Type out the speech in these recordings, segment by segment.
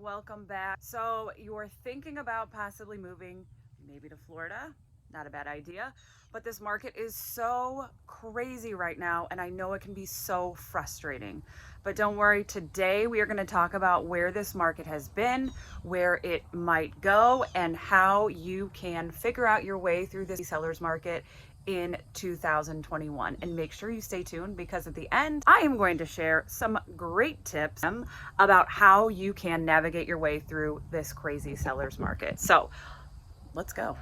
welcome back. So you're thinking about possibly moving maybe to Florida. Not a bad idea, but this market is so crazy right now, and I know it can be so frustrating. But don't worry, today we are going to talk about where this market has been, where it might go, and how you can figure out your way through this seller's market in 2021. And make sure you stay tuned, because at the end I am going to share some great tips about how you can navigate your way through this crazy seller's market. So let's go.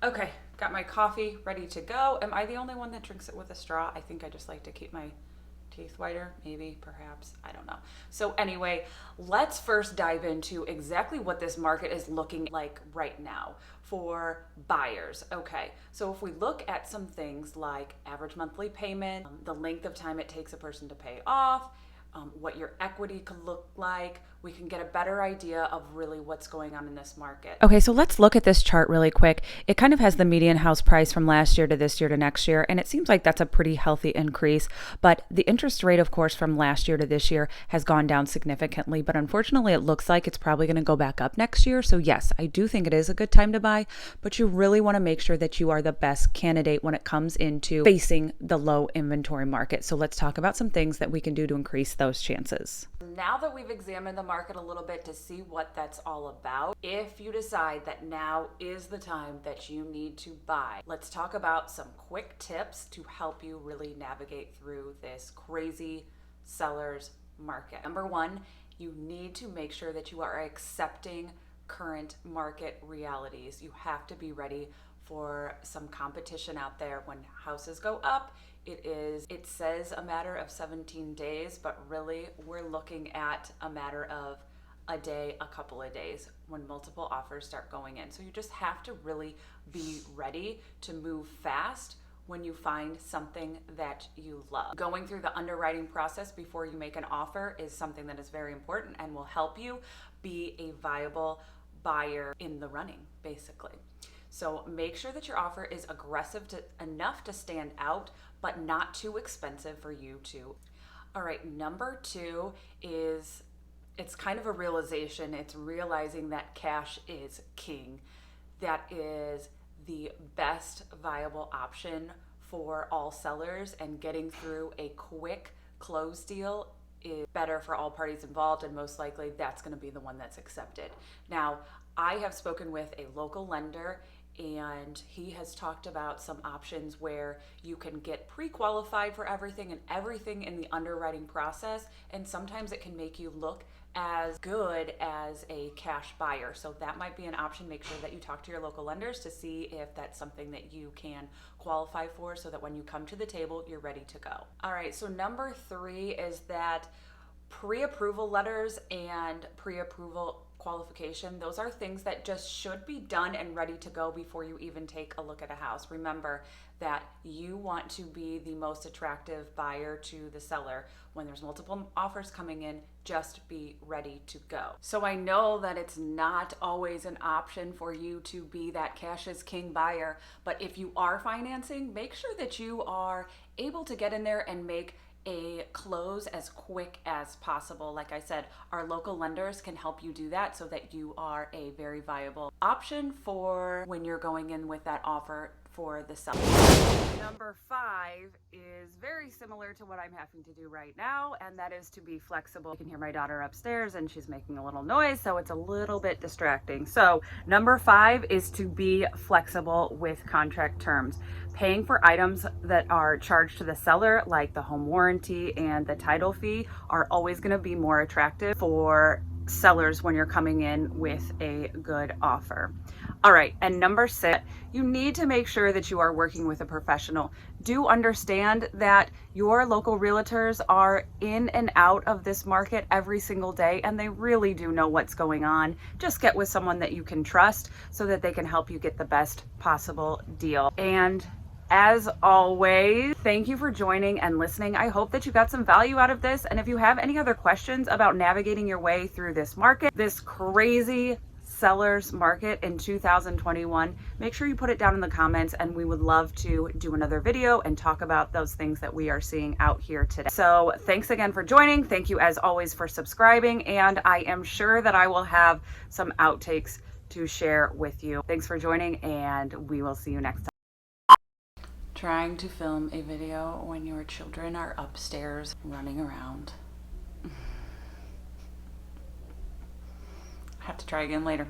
Okay, got my coffee ready to go. Am I the only one that drinks it with a straw? I think I just like to keep my teeth whiter, maybe, perhaps, I don't know. So anyway, let's first dive into exactly what this market is looking like right now for buyers. Okay, so if we look at some things like average monthly payment, the length of time it takes a person to pay off, what your equity could look like, we can get a better idea of really what's going on in this market. Okay, so let's look at this chart really quick. It kind of has the median house price from last year to this year to next year, and it seems like that's a pretty healthy increase. But the interest rate, of course, from last year to this year has gone down significantly. But unfortunately, it looks like it's probably going to go back up next year. So yes, I do think it is a good time to buy, but you really want to make sure that you are the best candidate when it comes into facing the low inventory market. So let's talk about some things that we can do to increase those chances. Now that we've examined the market a little bit to see what that's all about, if you decide that now is the time that you need to buy, let's talk about some quick tips to help you really navigate through this crazy seller's market. Number one, you need to make sure that you are accepting current market realities. You have to be ready for some competition out there. When houses go up, it says a matter of 17 days, but really we're looking at a matter of a day, a couple of days when multiple offers start going in. So you just have to really be ready to move fast when you find something that you love. Going through the underwriting process before you make an offer is something that is very important and will help you be a viable buyer in the running, basically. So make sure that your offer is aggressive enough to stand out, but not too expensive for you to. All right, number two is, it's kind of a realization. It's realizing that cash is king. That is the best viable option for all sellers, and getting through a quick close deal is better for all parties involved, and most likely that's going to be the one that's accepted. Now, I have spoken with a local lender, and he has talked about some options where you can get pre-qualified for everything and everything in the underwriting process, and sometimes it can make you look as good as a cash buyer. So that might be an option. Make sure that you talk to your local lenders to see if that's something that you can qualify for, so that when you come to the table, you're ready to go. All right, so number three is that pre-approval letters and pre-approval qualification, those are things that just should be done and ready to go before you even take a look at a house. Remember that you want to be the most attractive buyer to the seller. When there's multiple offers coming in, just be ready to go. So I know that it's not always an option for you to be that cash is king buyer, but if you are financing, make sure that you are able to get in there and make a close as quick as possible. Like I said, our local lenders can help you do that, so that you are a very viable option for when you're going in with that offer for the seller. Number five is very similar to what I'm having to do right now, and that is to be flexible. You can hear my daughter upstairs and she's making a little noise, so it's a little bit distracting. So number five is to be flexible with contract terms. Paying for items that are charged to the seller, like the home warranty and the title fee, are always going to be more attractive for sellers when you're coming in with a good offer. All right, and number six, you need to make sure that you are working with a professional. Do understand that your local realtors are in and out of this market every single day, and they really do know what's going on. Just get with someone that you can trust so that they can help you get the best possible deal. And as always, thank you for joining and listening. I hope that you got some value out of this. And if you have any other questions about navigating your way through this market, this crazy seller's market in 2021, make sure you put it down in the comments, and we would love to do another video and talk about those things that we are seeing out here today. So thanks again for joining. Thank you as always for subscribing, and I am sure that I will have some outtakes to share with you. Thanks for joining, and we will see you next time. Trying to film a video when your children are upstairs running around. Have to try again later.